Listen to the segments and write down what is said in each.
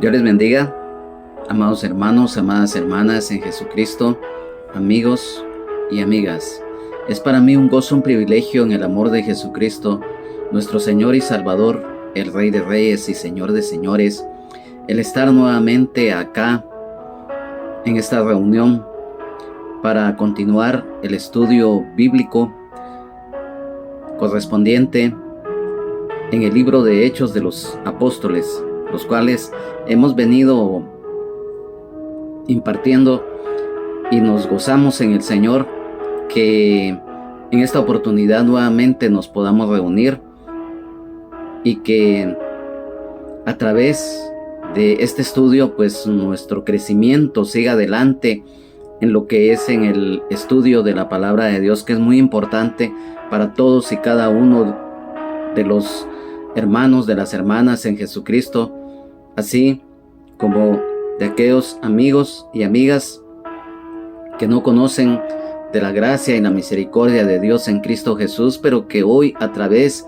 Dios les bendiga, amados hermanos, amadas hermanas en Jesucristo, amigos y amigas. Es para mí un gozo, un privilegio en el amor de Jesucristo, nuestro Señor y Salvador, el Rey de Reyes y Señor de Señores, el estar nuevamente acá en esta reunión para continuar el estudio bíblico correspondiente en el libro de Hechos de los Apóstoles, los cuales hemos venido impartiendo y nos gozamos en el Señor que en esta oportunidad nuevamente nos podamos reunir y que a través de este estudio pues nuestro crecimiento siga adelante en lo que es en el estudio de la palabra de Dios, que es muy importante para todos y cada uno de los hermanos, de las hermanas en Jesucristo, así como de aquellos amigos y amigas que no conocen de la gracia y la misericordia de Dios en Cristo Jesús, pero que hoy a través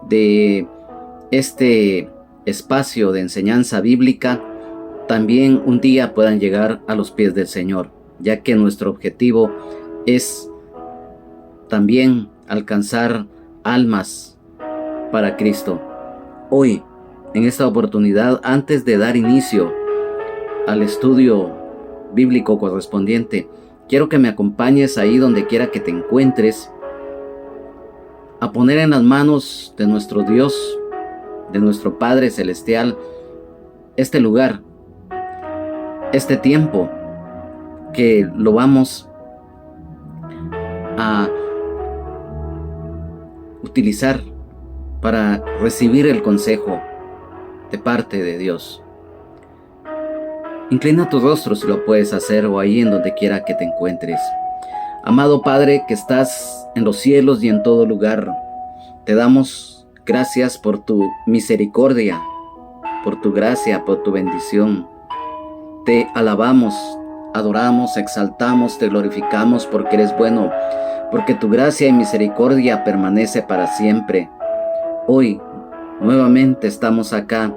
de este espacio de enseñanza bíblica también un día puedan llegar a los pies del Señor, ya que nuestro objetivo es también alcanzar almas para Cristo. Hoy, en esta oportunidad, antes de dar inicio al estudio bíblico correspondiente, quiero que me acompañes ahí donde quiera que te encuentres, a poner en las manos de nuestro Dios, de nuestro Padre Celestial, este lugar, este tiempo, que lo vamos a utilizar para recibir el consejo de parte de Dios. Inclina tu rostro si lo puedes hacer, o ahí en donde quiera que te encuentres. Amado Padre que estás en los cielos y en todo lugar, te damos gracias por tu misericordia, por tu gracia, por tu bendición. Te alabamos, adoramos, exaltamos, te glorificamos porque eres bueno, porque tu gracia y misericordia permanece para siempre. Hoy nuevamente estamos acá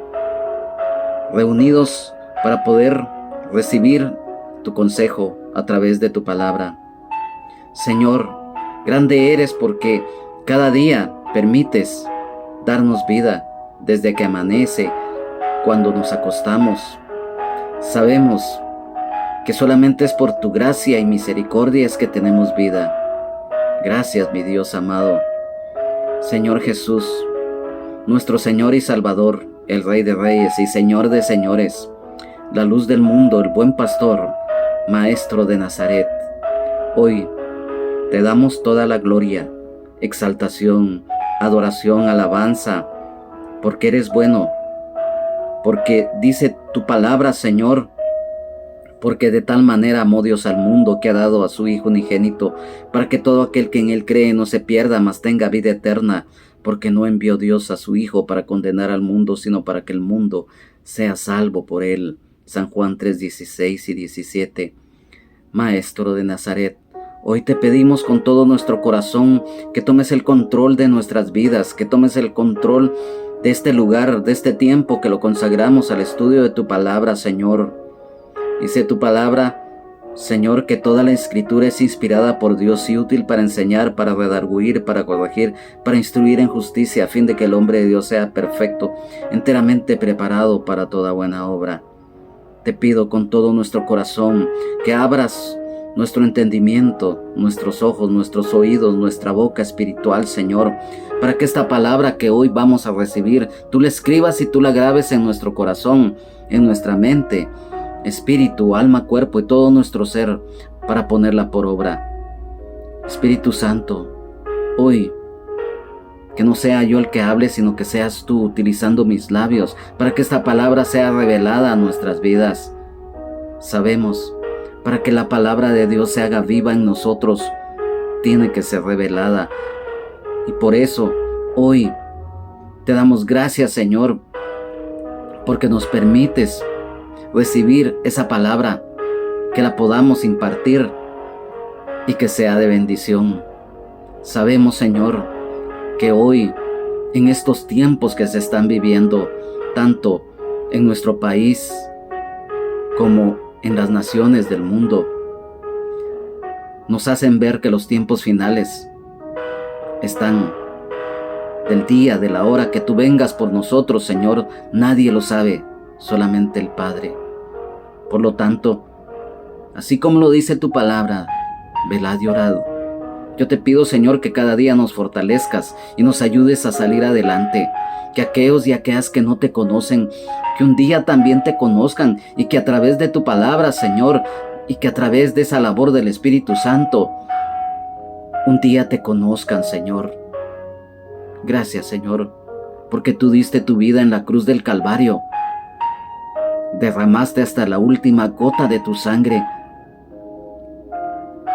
reunidos para poder recibir tu consejo a través de tu palabra. Señor, grande eres porque cada día permites darnos vida desde que amanece, cuando nos acostamos. Sabemos que solamente es por tu gracia y misericordia es que tenemos vida. Gracias, mi Dios amado. Señor Jesús, nuestro Señor y Salvador, el Rey de Reyes y Señor de Señores, la luz del mundo, el buen pastor, Maestro de Nazaret. Hoy te damos toda la gloria, exaltación, adoración, alabanza, porque eres bueno, porque dice tu palabra, Señor, porque de tal manera amó Dios al mundo que ha dado a su Hijo unigénito, para que todo aquel que en él cree no se pierda, mas tenga vida eterna, porque no envió Dios a su Hijo para condenar al mundo, sino para que el mundo sea salvo por él. San Juan 3:16 y 17. Maestro de Nazaret, hoy te pedimos con todo nuestro corazón que tomes el control de nuestras vidas, que tomes el control de este lugar, de este tiempo que lo consagramos al estudio de tu palabra, Señor. Dice tu palabra, Señor, que toda la escritura es inspirada por Dios y útil para enseñar, para redarguir, para corregir, para instruir en justicia, a fin de que el hombre de Dios sea perfecto, enteramente preparado para toda buena obra. Te pido con todo nuestro corazón que abras nuestro entendimiento, nuestros ojos, nuestros oídos, nuestra boca espiritual, Señor, para que esta palabra que hoy vamos a recibir, tú la escribas y tú la grabes en nuestro corazón, en nuestra mente, espíritu, alma, cuerpo y todo nuestro ser, para ponerla por obra. Espíritu Santo, hoy, que no sea yo el que hable, sino que seas tú utilizando mis labios, para que esta palabra sea revelada a nuestras vidas. Sabemos, para que la palabra de Dios se haga viva en nosotros, tiene que ser revelada. Y por eso, hoy, te damos gracias, Señor, porque nos permites recibir esa palabra, que la podamos impartir y que sea de bendición. Sabemos, Señor, que hoy, en estos tiempos que se están viviendo, tanto en nuestro país como en las naciones del mundo, nos hacen ver que los tiempos finales están del día, de la hora que tú vengas por nosotros, Señor. Nadie lo sabe, solamente el Padre. Por lo tanto, así como lo dice tu palabra, velad y orad. Yo te pido, Señor, que cada día nos fortalezcas y nos ayudes a salir adelante. Que aquellos y aquellas que no te conocen, que un día también te conozcan, y que a través de tu palabra, Señor, y que a través de esa labor del Espíritu Santo, un día te conozcan, Señor. Gracias, Señor, porque tú diste tu vida en la cruz del Calvario. Derramaste hasta la última gota de tu sangre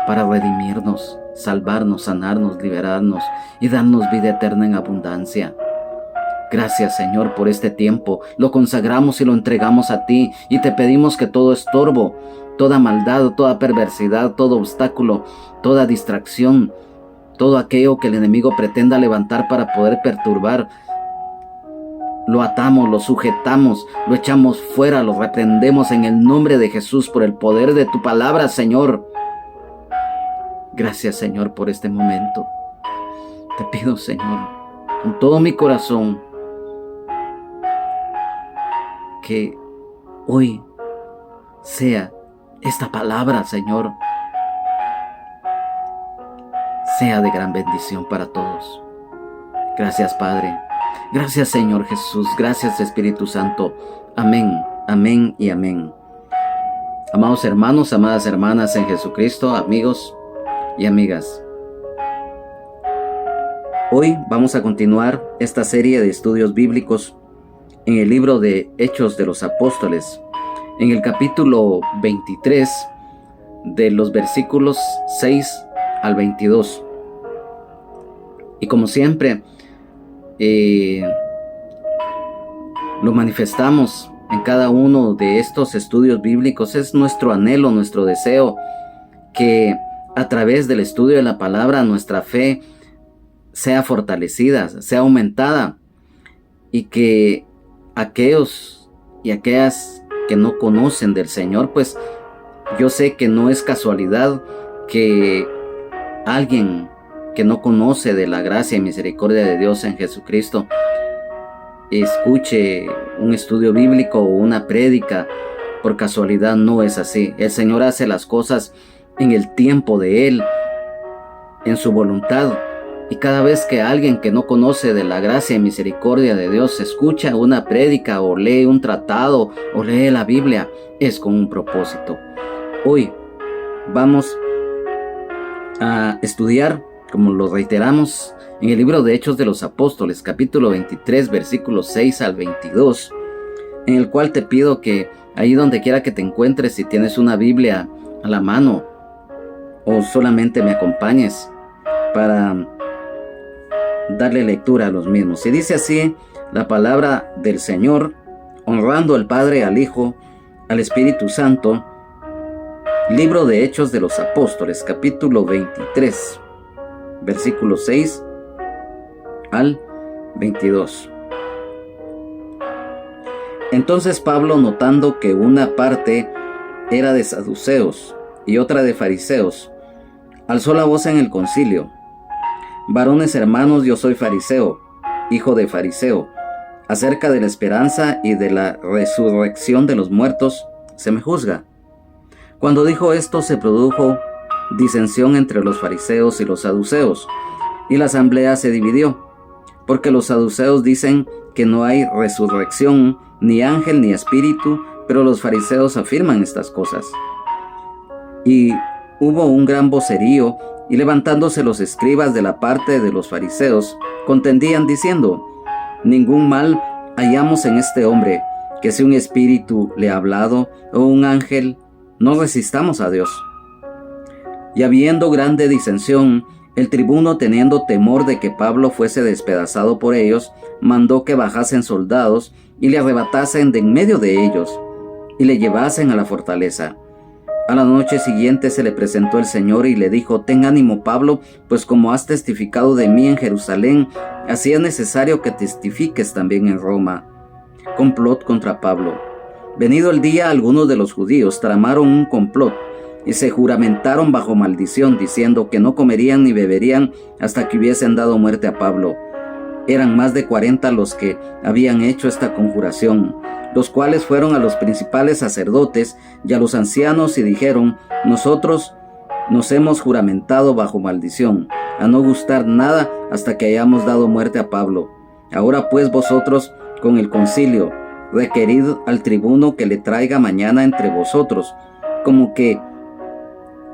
para redimirnos, salvarnos, sanarnos, liberarnos y darnos vida eterna en abundancia. Gracias, Señor, por este tiempo. Lo consagramos y lo entregamos a ti, y te pedimos que todo estorbo, toda maldad, toda perversidad, todo obstáculo, toda distracción, todo aquello que el enemigo pretenda levantar para poder perturbar, lo atamos, lo sujetamos, lo echamos fuera, lo reprendemos en el nombre de Jesús por el poder de tu palabra, Señor. Gracias, Señor, por este momento. Te pido, Señor, con todo mi corazón, que hoy sea esta palabra, Señor, sea de gran bendición para todos. Gracias, Padre. Gracias, Señor Jesús. Gracias, Espíritu Santo. Amén, amén y amén. Amados hermanos, amadas hermanas en Jesucristo, amigos y amigas, hoy vamos a continuar esta serie de estudios bíblicos en el libro de Hechos de los Apóstoles, en el capítulo 23, de los versículos 6 al 22. Y como siempre, lo manifestamos en cada uno de estos estudios bíblicos. Es nuestro anhelo, nuestro deseo, que a través del estudio de la palabra nuestra fe sea fortalecida, sea aumentada, y que aquellos y aquellas que no conocen del Señor, pues yo sé que no es casualidad que alguien que no conoce de la gracia y misericordia de Dios en Jesucristo escuche un estudio bíblico o una prédica por casualidad. No es así. El Señor hace las cosas en el tiempo de Él, en su voluntad. Y cada vez que alguien que no conoce de la gracia y misericordia de Dios escucha una prédica o lee un tratado o lee la Biblia, es con un propósito. Hoy vamos a estudiar, como lo reiteramos, en el libro de Hechos de los Apóstoles, capítulo 23, versículos 6 al 22, en el cual te pido que ahí donde quiera que te encuentres, si tienes una Biblia a la mano o solamente me acompañes para darle lectura a los mismos. Y dice así la palabra del Señor, honrando al Padre, al Hijo, al Espíritu Santo. Libro de Hechos de los Apóstoles, capítulo 23, versículos 6 al 22. Entonces Pablo, notando que una parte era de saduceos y otra de fariseos, alzó la voz en el concilio: Varones hermanos, yo soy fariseo, hijo de fariseo. Acerca de la esperanza y de la resurrección de los muertos se me juzga. Cuando dijo esto, se produjo disensión entre los fariseos y los saduceos, y la asamblea se dividió, porque los saduceos dicen que no hay resurrección, ni ángel ni espíritu, pero los fariseos afirman estas cosas. Y hubo un gran vocerío, y levantándose los escribas de la parte de los fariseos, contendían diciendo: Ningún mal hallamos en este hombre, que si un espíritu le ha hablado, o un ángel, no resistamos a Dios. Y habiendo grande disensión, el tribuno, teniendo temor de que Pablo fuese despedazado por ellos, mandó que bajasen soldados y le arrebatasen de en medio de ellos, y le llevasen a la fortaleza. A la noche siguiente se le presentó el Señor y le dijo: Ten ánimo, Pablo, pues como has testificado de mí en Jerusalén, así es necesario que testifiques también en Roma. complot contra Pablo. Venido el día, algunos de los judíos tramaron un complot y se juramentaron bajo maldición, diciendo que no comerían ni beberían hasta que hubiesen dado muerte a Pablo. Eran más de 40 los que habían hecho esta conjuración, los cuales fueron a los principales sacerdotes y a los ancianos y dijeron: nosotros nos hemos juramentado bajo maldición, a no gustar nada hasta que hayamos dado muerte a Pablo. Ahora pues vosotros, con el concilio, requerid al tribuno que le traiga mañana entre vosotros, como que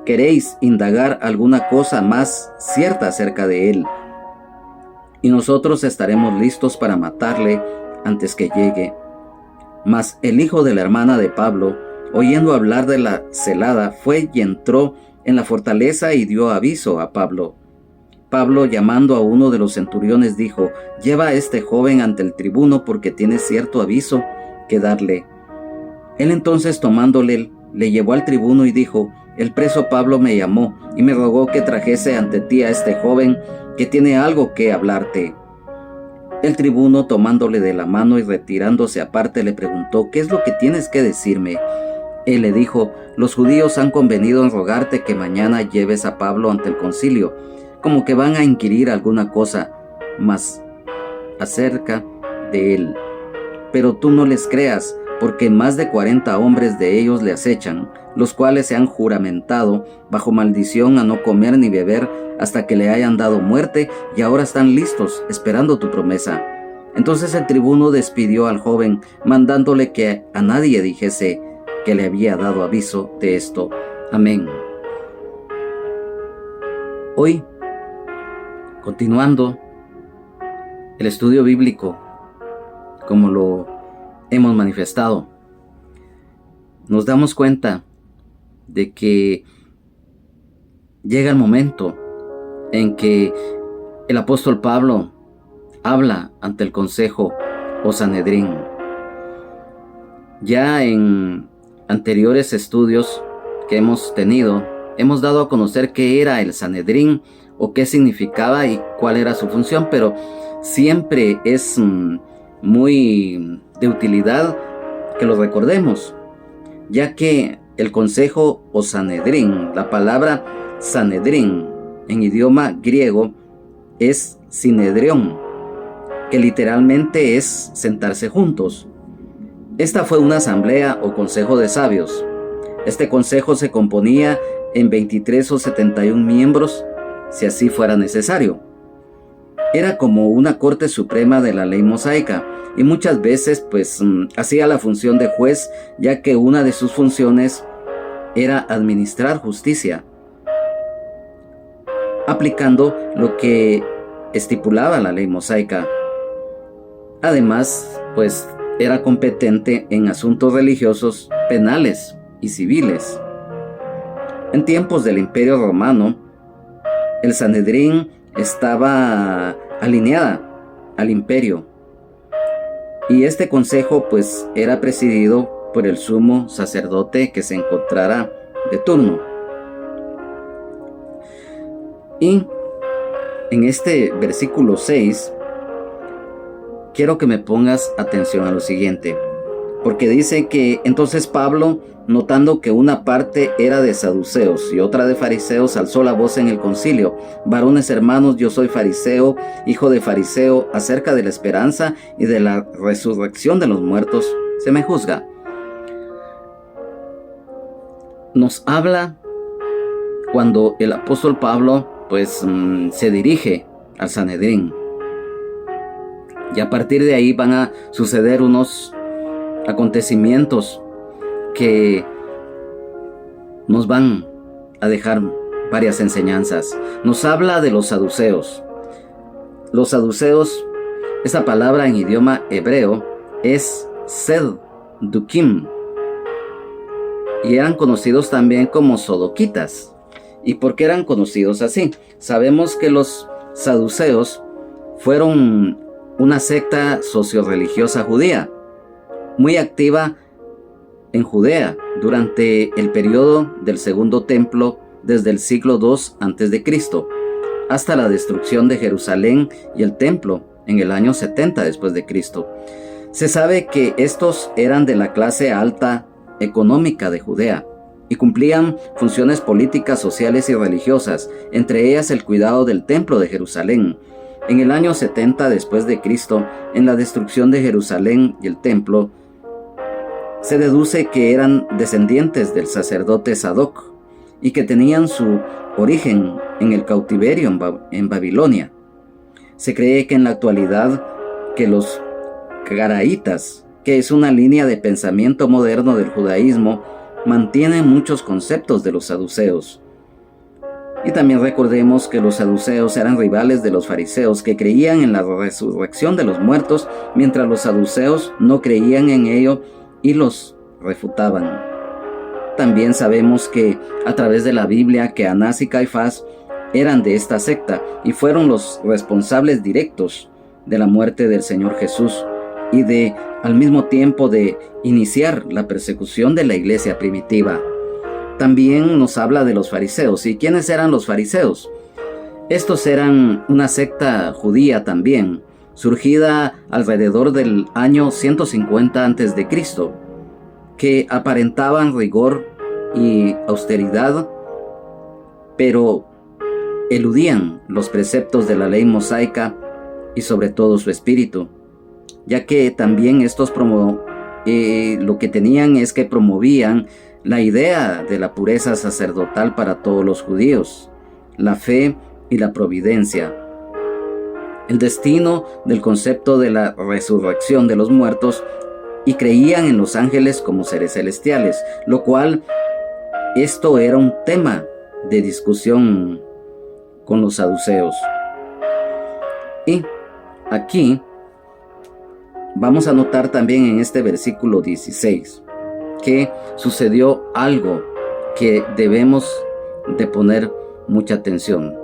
queréis indagar alguna cosa más cierta acerca de él, y nosotros estaremos listos para matarle antes que llegue. Mas el hijo de la hermana de Pablo, oyendo hablar de la celada, fue y entró en la fortaleza y dio aviso a Pablo. Pablo, llamando a uno de los centuriones, dijo: lleva a este joven ante el tribuno, porque tiene cierto aviso que darle. Él entonces, tomándole, le llevó al tribuno y dijo: el preso Pablo me llamó y me rogó que trajese ante ti a este joven, que tiene algo que hablarte. El tribuno, tomándole de la mano y retirándose aparte, le preguntó: ¿qué es lo que tienes que decirme? Él le dijo: los judíos han convenido en rogarte que mañana lleves a Pablo ante el concilio, como que van a inquirir alguna cosa más acerca de él. Pero tú no les creas, porque más de 40 hombres de ellos le acechan, los cuales se han juramentado bajo maldición a no comer ni beber hasta que le hayan dado muerte, y ahora están listos, esperando tu promesa. Entonces el tribuno despidió al joven, mandándole que a nadie dijese que le había dado aviso de esto. Amén. Hoy, continuando el estudio bíblico, como lo hemos manifestado, nos damos cuenta de que llega el momento en que el apóstol Pablo habla ante el consejo o Sanedrín. Ya en anteriores estudios que hemos tenido, hemos dado a conocer qué era el Sanedrín o qué significaba y cuál era su función, pero siempre es muy de utilidad que lo recordemos, ya que el consejo o Sanedrín, la palabra Sanedrín en idioma griego es Sinedrión, que literalmente es sentarse juntos. Esta fue una asamblea o consejo de sabios. Este consejo se componía en 23 o 71 miembros, si así fuera necesario. Era como una corte suprema de la ley mosaica, y muchas veces hacía la función de juez, ya que una de sus funciones era administrar justicia, aplicando lo que estipulaba la ley mosaica. Además, era competente en asuntos religiosos, penales y civiles. En tiempos del Imperio Romano, el Sanedrín estaba alineada al imperio, y este consejo era presidido por el sumo sacerdote que se encontrara de turno. Y en este versículo 6 quiero que me pongas atención a lo siguiente, porque dice que entonces Pablo, notando que una parte era de saduceos y otra de fariseos, alzó la voz en el concilio: varones hermanos, yo soy fariseo, hijo de fariseo, acerca de la esperanza y de la resurrección de los muertos se me juzga. Nos habla cuando el apóstol Pablo se dirige al Sanedrín, y a partir de ahí van a suceder unos acontecimientos que nos van a dejar varias enseñanzas. Nos habla de los saduceos. Los saduceos, esa palabra en idioma hebreo es Seddukim, y eran conocidos también como sodoquitas. ¿Y por qué eran conocidos así? Sabemos que los saduceos fueron una secta socio-religiosa judía, muy activa en Judea durante el periodo del Segundo Templo, desde el siglo II a.C. hasta la destrucción de Jerusalén y el templo en el año 70 después de Cristo. Se sabe que estos eran de la clase alta económica de Judea y cumplían funciones políticas, sociales y religiosas, entre ellas el cuidado del templo de Jerusalén. En el año 70 después de Cristo, en la destrucción de Jerusalén y el templo, se deduce que eran descendientes del sacerdote Sadoc y que tenían su origen en el cautiverio en Babilonia. Se cree que en la actualidad que los caraítas, que es una línea de pensamiento moderno del judaísmo, mantienen muchos conceptos de los saduceos. Y también recordemos que los saduceos eran rivales de los fariseos, que creían en la resurrección de los muertos, mientras los saduceos no creían en ello y los refutaban. También sabemos que a través de la Biblia que Anás y Caifás eran de esta secta y fueron los responsables directos de la muerte del Señor Jesús y de al mismo tiempo de iniciar la persecución de la iglesia primitiva. También nos habla de los fariseos. ¿Y quiénes eran los fariseos? Estos eran una secta judía también, surgida alrededor del año 150 a.C., que aparentaban rigor y austeridad, pero eludían los preceptos de la ley mosaica y sobre todo su espíritu, ya que también estos lo que tenían es que promovían la idea de la pureza sacerdotal para todos los judíos, la fe y la providencia, el destino del concepto de la resurrección de los muertos, y creían en los ángeles como seres celestiales, lo cual esto era un tema de discusión con los saduceos. Y aquí vamos a notar también en este versículo 16 que sucedió algo que debemos de poner mucha atención.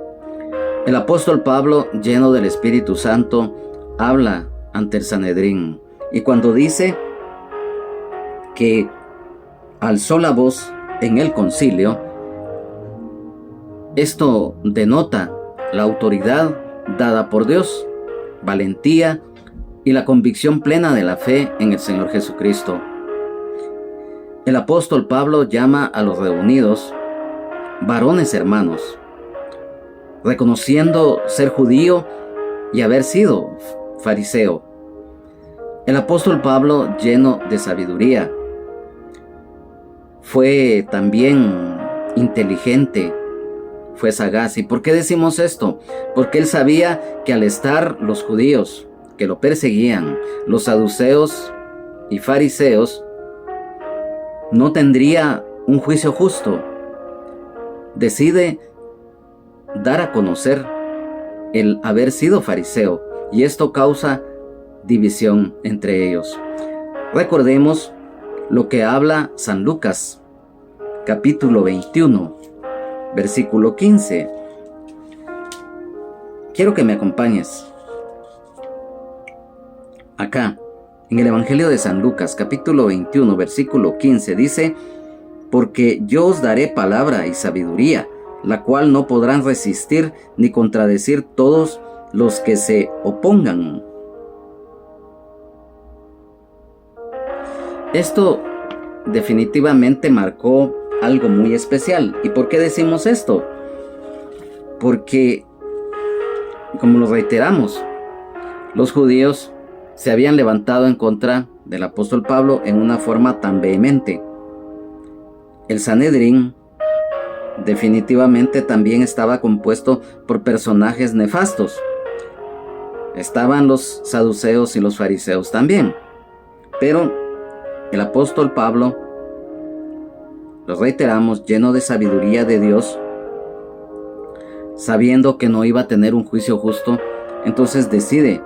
El apóstol Pablo, lleno del Espíritu Santo, habla ante el Sanedrín, y cuando dice que alzó la voz en el concilio, esto denota la autoridad dada por Dios, valentía y la convicción plena de la fe en el Señor Jesucristo. El apóstol Pablo llama a los reunidos varones hermanos, reconociendo ser judío y haber sido fariseo. El apóstol Pablo, lleno de sabiduría, fue también inteligente, fue sagaz. ¿Y por qué decimos esto? Porque él sabía que al estar los judíos que lo perseguían, los saduceos y fariseos, no tendría un juicio justo. Decide dar a conocer el haber sido fariseo, y esto causa división entre ellos. Recordemos lo que habla San Lucas, capítulo 21, versículo 15. Quiero que me acompañes. Acá, en el Evangelio de San Lucas, capítulo 21, versículo 15, dice: porque yo os daré palabra y sabiduría, la cual no podrán resistir ni contradecir todos los que se opongan. Esto definitivamente marcó algo muy especial. ¿Y por qué decimos esto? Porque, como lo reiteramos, los judíos se habían levantado en contra del apóstol Pablo en una forma tan vehemente. El Sanedrín definitivamente también estaba compuesto por personajes nefastos. Estaban los saduceos y los fariseos también. Pero el apóstol Pablo, lo reiteramos, lleno de sabiduría de Dios, sabiendo que no iba a tener un juicio justo, entonces decide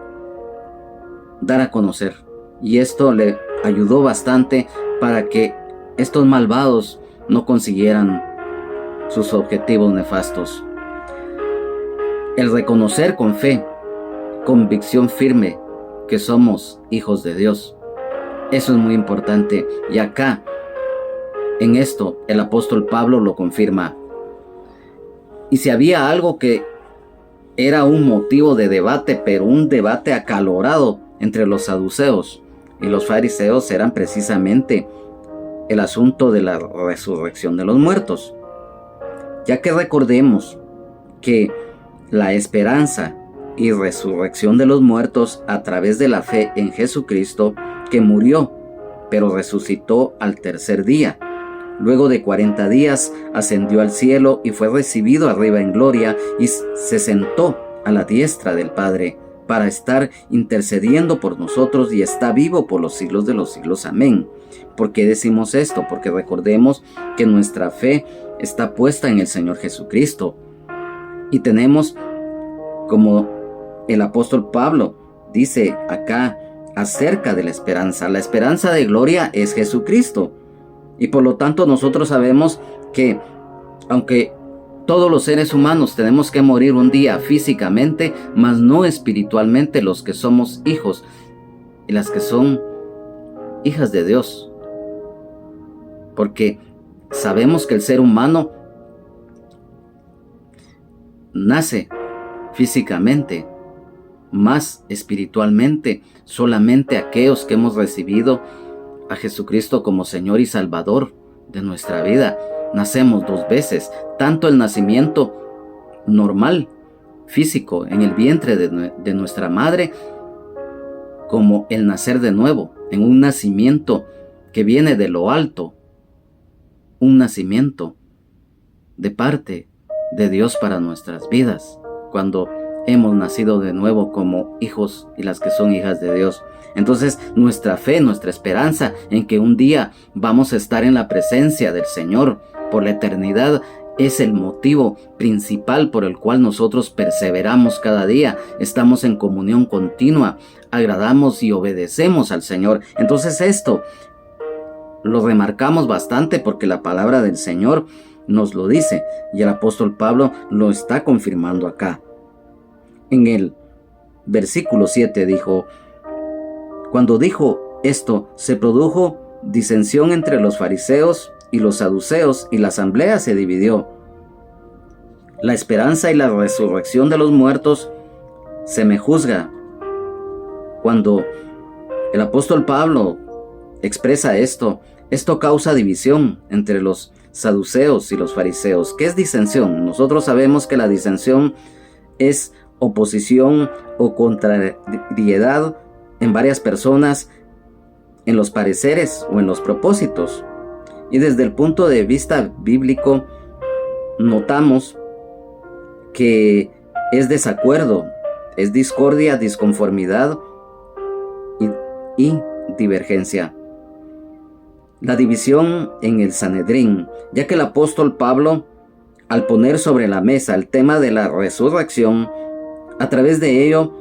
dar a conocer. Y esto le ayudó bastante para que estos malvados no consiguieran sus objetivos nefastos. El reconocer con fe, convicción firme, que somos hijos de Dios. Eso es muy importante. Y acá, en esto, el apóstol Pablo lo confirma. Y si había algo que era un motivo de debate, pero un debate acalorado entre los saduceos, y los fariseos eran precisamente el asunto de la resurrección de los muertos. Ya que recordemos que la esperanza y resurrección de los muertos a través de la fe en Jesucristo, que murió, pero resucitó al tercer día. Luego de 40 días ascendió al cielo y fue recibido arriba en gloria y se sentó a la diestra del Padre para estar intercediendo por nosotros y está vivo por los siglos de los siglos. Amén. ¿Por qué decimos esto? Porque recordemos que nuestra fe está puesta en el Señor Jesucristo y tenemos, como el apóstol Pablo dice acá acerca de la esperanza de gloria es Jesucristo. Y por lo tanto nosotros sabemos que aunque todos los seres humanos tenemos que morir un día físicamente, mas no espiritualmente, los que somos hijos y las que son hijas de Dios. Porque sabemos que el ser humano nace físicamente, más espiritualmente solamente aquellos que hemos recibido a Jesucristo como Señor y Salvador de nuestra vida. Nacemos 2 veces, tanto el nacimiento normal, físico, en el vientre de nuestra madre, como el nacer de nuevo, en un nacimiento que viene de lo alto, un nacimiento de parte de Dios para nuestras vidas, cuando hemos nacido de nuevo como hijos y las que son hijas de Dios. Entonces nuestra fe, nuestra esperanza en que un día vamos a estar en la presencia del Señor por la eternidad es el motivo principal por el cual nosotros perseveramos cada día, estamos en comunión continua, agradamos y obedecemos al Señor. Entonces esto lo remarcamos bastante porque la palabra del Señor nos lo dice y el apóstol Pablo lo está confirmando acá. En el versículo 7 dijo: cuando dijo esto, se produjo disensión entre los fariseos y los saduceos, y la asamblea se dividió. La esperanza y la resurrección de los muertos se me juzga. Cuando el apóstol Pablo expresa esto causa división entre los saduceos y los fariseos. ¿Qué es disensión? Nosotros sabemos que la disensión es oposición o contrariedad en varias personas en los pareceres o en los propósitos. Y desde el punto de vista bíblico notamos que es desacuerdo, es discordia, disconformidad y divergencia. La división en el Sanedrín, ya que el apóstol Pablo, al poner sobre la mesa el tema de la resurrección, a través de ello,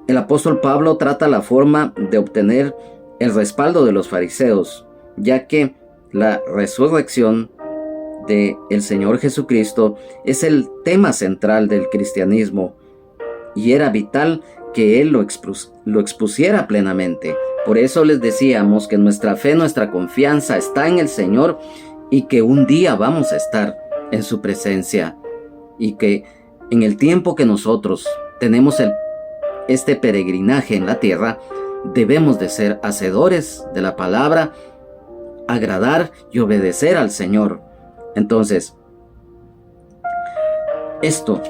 el apóstol Pablo trata la forma de obtener el respaldo de los fariseos, ya que la resurrección del Señor Jesucristo es el tema central del cristianismo y era vital que Él lo expusiera plenamente. Por eso les decíamos que nuestra fe, nuestra confianza está en el Señor y que un día vamos a estar en su presencia y que en el tiempo que nosotros tenemos este peregrinaje en la tierra, debemos de ser hacedores de la palabra, agradar y obedecer al Señor. Entonces, esto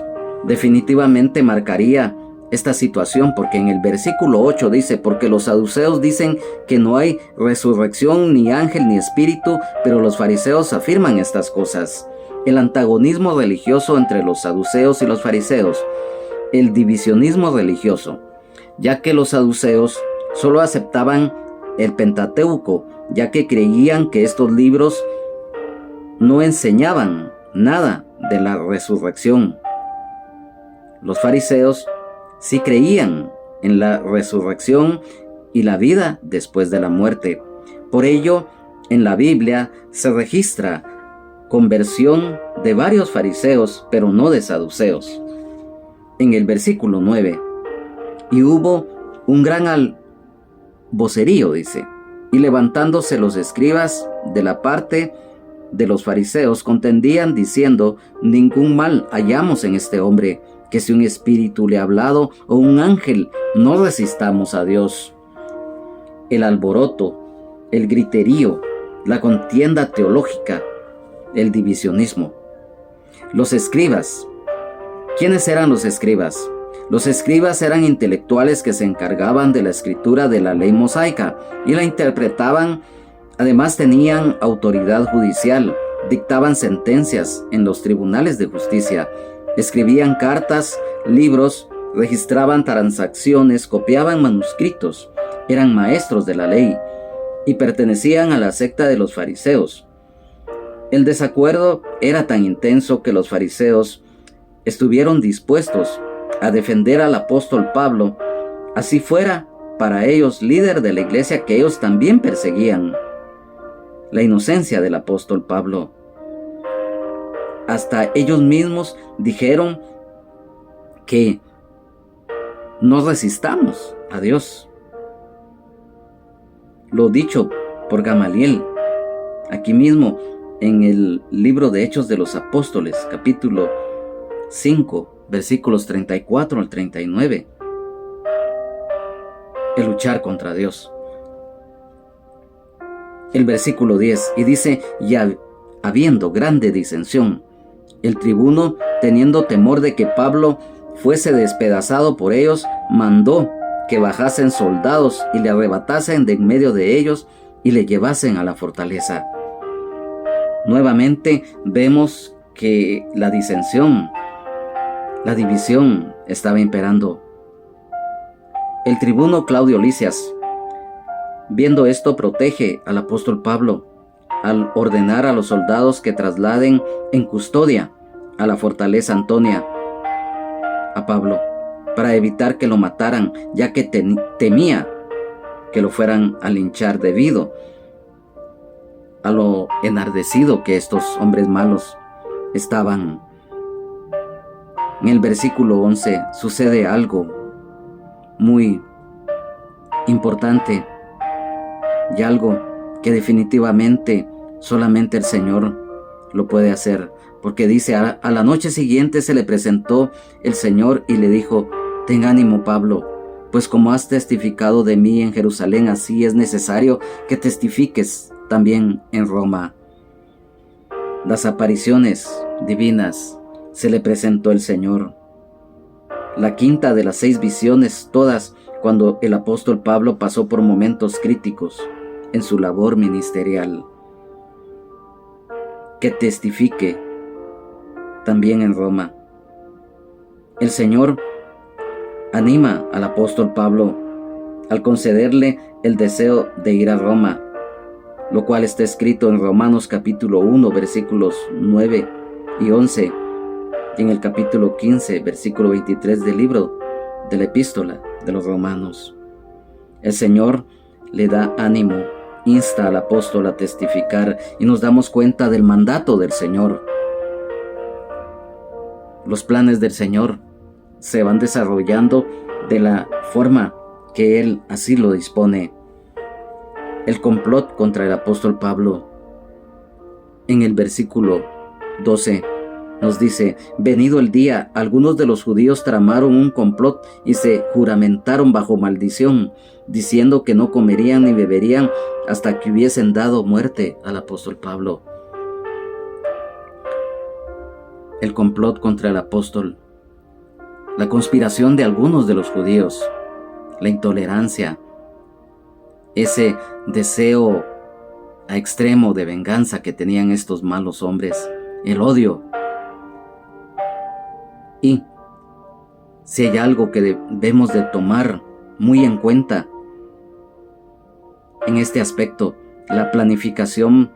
definitivamente marcaría esta situación, porque en el versículo 8 dice: porque los saduceos dicen que no hay resurrección, ni ángel, ni espíritu, pero los fariseos afirman estas cosas. El antagonismo religioso entre los saduceos y los fariseos. El divisionismo religioso, ya que los saduceos solo aceptaban el Pentateuco, ya que creían que estos libros no enseñaban nada de la resurrección. Los fariseos sí creían en la resurrección y la vida después de la muerte. Por ello, en la Biblia se registra conversión de varios fariseos, pero no de saduceos. En el versículo 9, y hubo un gran vocerío, dice, y levantándose los escribas de la parte de los fariseos, contendían diciendo: ningún mal hallamos en este hombre, que si un espíritu le ha hablado o un ángel, no resistamos a Dios. el alboroto, el griterío, la contienda teológica, el divisionismo. Los escribas. ¿Quiénes eran los escribas? Los escribas eran intelectuales que se encargaban de la escritura de la ley mosaica y la interpretaban. Además tenían autoridad judicial, dictaban sentencias en los tribunales de justicia, escribían cartas, libros, registraban transacciones, copiaban manuscritos, eran maestros de la ley y pertenecían a la secta de los fariseos. El desacuerdo era tan intenso que los fariseos estuvieron dispuestos a defender al apóstol Pablo, así fuera para ellos líder de la iglesia que ellos también perseguían. La inocencia del apóstol Pablo. Hasta ellos mismos dijeron que no resistamos a Dios. Lo dicho por Gamaliel, aquí mismo en el libro de Hechos de los Apóstoles, capítulo 5, versículos 34 al 39. El luchar contra Dios. El versículo 10, y dice, y habiendo grande disensión, el tribuno, teniendo temor de que Pablo fuese despedazado por ellos, mandó que bajasen soldados y le arrebatasen de en medio de ellos y le llevasen a la fortaleza. Nuevamente vemos que la disensión, la división estaba imperando. El tribuno Claudio Lisias, viendo esto, protege al apóstol Pablo al ordenar a los soldados que trasladen en custodia a la fortaleza Antonia a Pablo, para evitar que lo mataran, ya que temía que lo fueran a linchar debido a lo enardecido que estos hombres malos estaban. En el versículo 11 sucede algo muy importante y algo que definitivamente solamente el Señor lo puede hacer, porque dice, a la noche siguiente se le presentó el Señor y le dijo, ten ánimo, Pablo, pues como has testificado de mí en Jerusalén, así es necesario que testifiques también en Roma. Las apariciones divinas se le presentó el Señor. La quinta de las 6 visiones, todas cuando el apóstol Pablo pasó por momentos críticos en su labor ministerial. Que testifique también en Roma. El Señor anima al apóstol Pablo al concederle el deseo de ir a Roma, lo cual está escrito en Romanos capítulo 1, versículos 9 y 11, y en el capítulo 15, versículo 23 del libro de la epístola de los Romanos. El Señor le da ánimo, insta al apóstol a testificar y nos damos cuenta del mandato del Señor. Los planes del Señor se van desarrollando de la forma que Él así lo dispone. El complot contra el apóstol Pablo. En el versículo 12 nos dice, venido el día, algunos de los judíos tramaron un complot y se juramentaron bajo maldición, diciendo que no comerían ni beberían hasta que hubiesen dado muerte al apóstol Pablo. El complot contra el apóstol, la conspiración de algunos de los judíos, la intolerancia, ese deseo a extremo de venganza que tenían estos malos hombres, el odio. Y si hay algo que debemos de tomar muy en cuenta en este aspecto, la planificación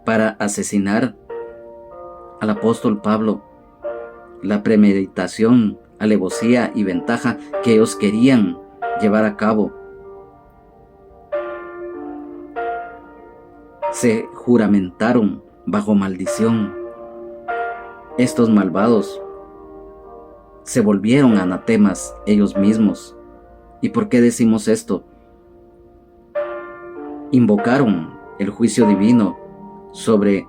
para asesinar al apóstol Pablo, la premeditación, alevosía y ventaja que ellos querían llevar a cabo. Se juramentaron bajo maldición. Estos malvados se volvieron anatemas ellos mismos. ¿Y por qué decimos esto? Invocaron el juicio divino sobre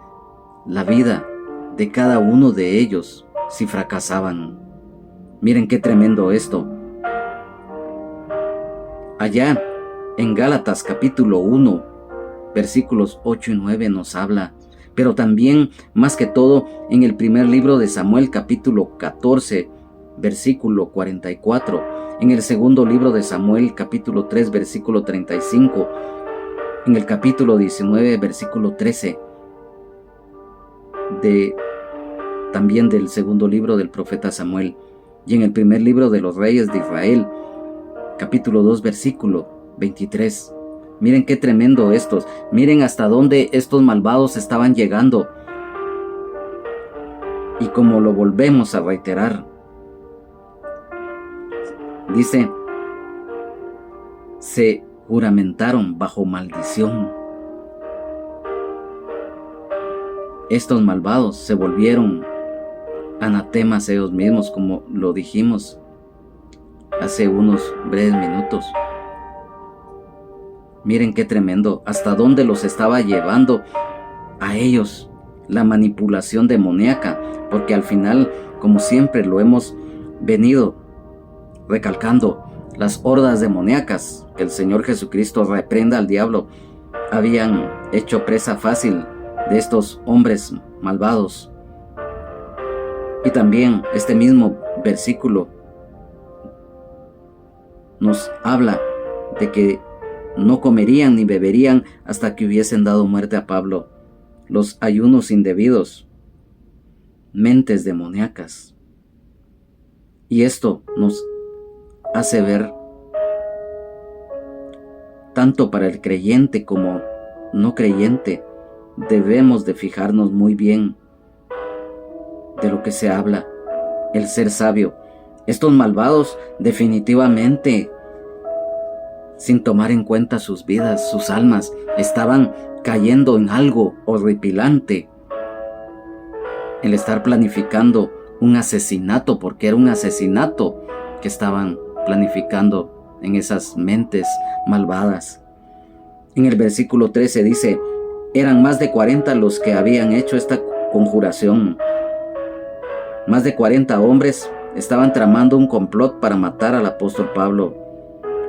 la vida de cada uno de ellos si fracasaban. Miren qué tremendo esto. Allá en Gálatas capítulo 1, versículos 8 y 9 nos habla, pero también, más que todo, en el primer libro de Samuel capítulo 14, versículo 44, en el segundo libro de Samuel capítulo 3, versículo 35, en el capítulo 19, versículo 13, también del segundo libro del profeta Samuel, y en el primer libro de los reyes de Israel, capítulo 2, versículo 23. Miren qué tremendo estos. Miren hasta dónde estos malvados estaban llegando. Y como lo volvemos a reiterar, dice, se juramentaron bajo maldición. Estos malvados se volvieron anatemas ellos mismos, como lo dijimos hace unos breves minutos. Miren qué tremendo, hasta dónde los estaba llevando a ellos la manipulación demoníaca, porque al final, como siempre lo hemos venido recalcando, las hordas demoníacas que el Señor Jesucristo reprenda al diablo habían hecho presa fácil de estos hombres malvados. Y también este mismo versículo nos habla de que no comerían ni beberían hasta que hubiesen dado muerte a Pablo. Los ayunos indebidos, mentes demoníacas. Y esto nos hace ver, tanto para el creyente como no creyente, debemos de fijarnos muy bien de lo que se habla, el ser sabio. Estos malvados definitivamente, sin tomar en cuenta sus vidas, sus almas, estaban cayendo en algo horripilante. El estar planificando un asesinato, porque era un asesinato que estaban planificando en esas mentes malvadas. En el versículo 13 dice, eran más de 40 los que habían hecho esta conjuración. Más de 40 hombres estaban tramando un complot para matar al apóstol Pablo.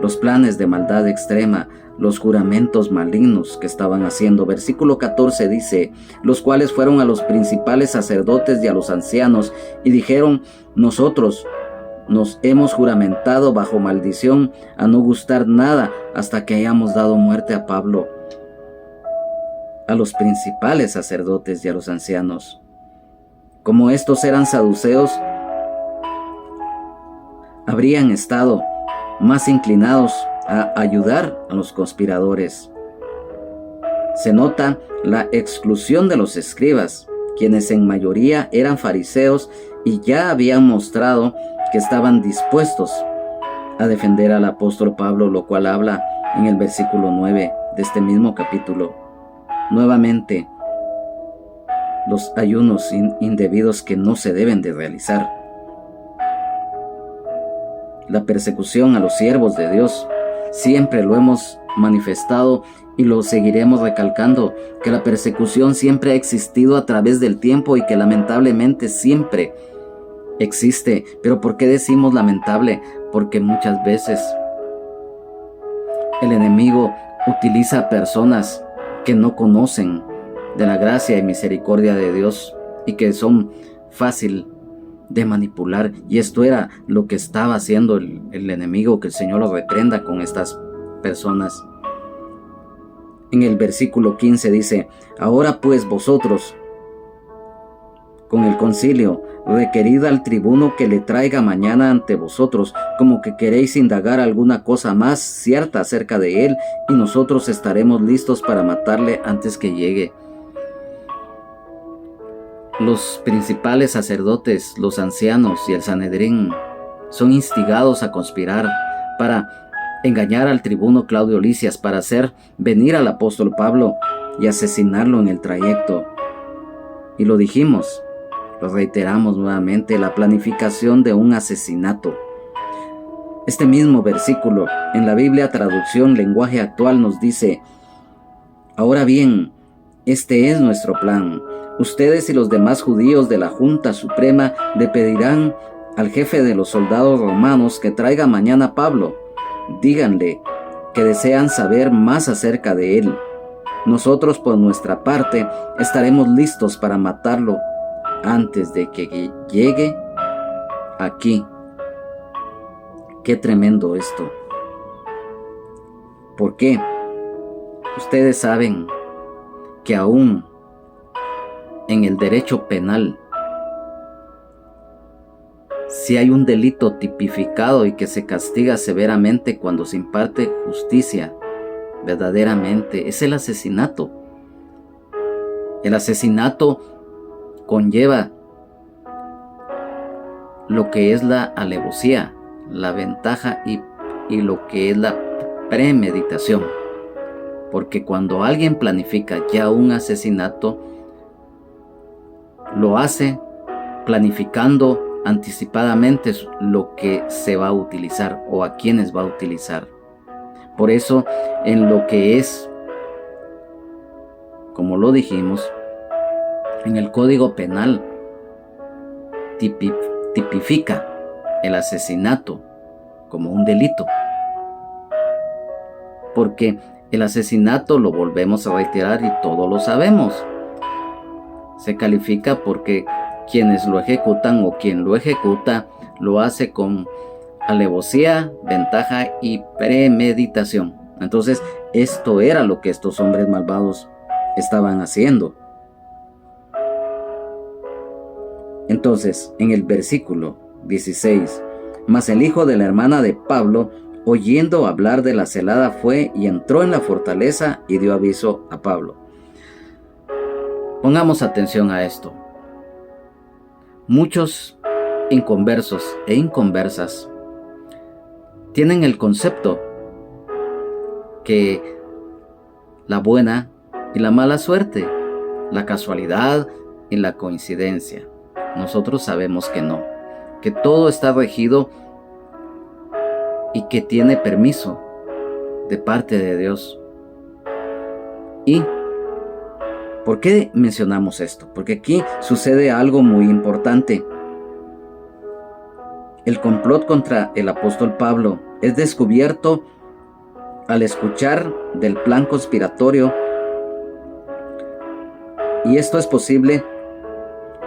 Los planes de maldad extrema, los juramentos malignos que estaban haciendo. Versículo 14 dice, los cuales fueron a los principales sacerdotes y a los ancianos y dijeron, nosotros nos hemos juramentado bajo maldición a no gustar nada hasta que hayamos dado muerte a Pablo. A los principales sacerdotes y a los ancianos. Como estos eran saduceos, habrían estado más inclinados a ayudar a los conspiradores. Se nota la exclusión de los escribas, quienes en mayoría eran fariseos y ya habían mostrado que estaban dispuestos a defender al apóstol Pablo, lo cual habla en el versículo 9 de este mismo capítulo. Nuevamente, los ayunos indebidos que no se deben de realizar. La persecución a los siervos de Dios, siempre lo hemos manifestado y lo seguiremos recalcando, que la persecución siempre ha existido a través del tiempo y que lamentablemente siempre existe. Pero ¿por qué decimos lamentable? Porque muchas veces el enemigo utiliza a personas que no conocen de la gracia y misericordia de Dios y que son fácil de manipular, y esto era lo que estaba haciendo el enemigo, que el Señor lo reprenda con estas personas. En el versículo 15 dice, ahora pues vosotros, con el concilio, requerid al tribuno que le traiga mañana ante vosotros, como que queréis indagar alguna cosa más cierta acerca de él, y nosotros estaremos listos para matarle antes que llegue. Los principales sacerdotes, los ancianos y el Sanedrín son instigados a conspirar para engañar al tribuno Claudio Lisias, para hacer venir al apóstol Pablo y asesinarlo en el trayecto. Y lo dijimos, lo reiteramos nuevamente, la planificación de un asesinato. Este mismo versículo en la Biblia traducción lenguaje actual nos dice, ahora bien, este es nuestro plan. Ustedes y los demás judíos de la Junta Suprema le pedirán al jefe de los soldados romanos que traiga mañana a Pablo. Díganle que desean saber más acerca de él. Nosotros, por nuestra parte, estaremos listos para matarlo antes de que llegue aquí. Qué tremendo esto. ¿Por qué? Ustedes saben que aún en el derecho penal, si hay un delito tipificado y que se castiga severamente cuando se imparte justicia, verdaderamente, es el asesinato. El asesinato conlleva lo que es la alevosía, la ventaja y lo que es la premeditación. Porque cuando alguien planifica ya un asesinato, lo hace planificando anticipadamente lo que se va a utilizar o a quienes va a utilizar. Por eso, en lo que es, como lo dijimos, en el Código Penal tipifica el asesinato como un delito. Porque el asesinato, lo volvemos a reiterar y todos lo sabemos, se califica porque quienes lo ejecutan o quien lo ejecuta lo hace con alevosía, ventaja y premeditación. Entonces, esto era lo que estos hombres malvados estaban haciendo. Entonces, en el versículo 16, mas el hijo de la hermana de Pablo, oyendo hablar de la celada, fue y entró en la fortaleza y dio aviso a Pablo. Pongamos atención a esto. Muchos inconversos e inconversas tienen el concepto que la buena y la mala suerte, la casualidad y la coincidencia. Nosotros sabemos que no, que todo está regido y que tiene permiso de parte de Dios. ¿Y por qué mencionamos esto? Porque aquí sucede algo muy importante. El complot contra el apóstol Pablo es descubierto al escuchar del plan conspiratorio, y esto es posible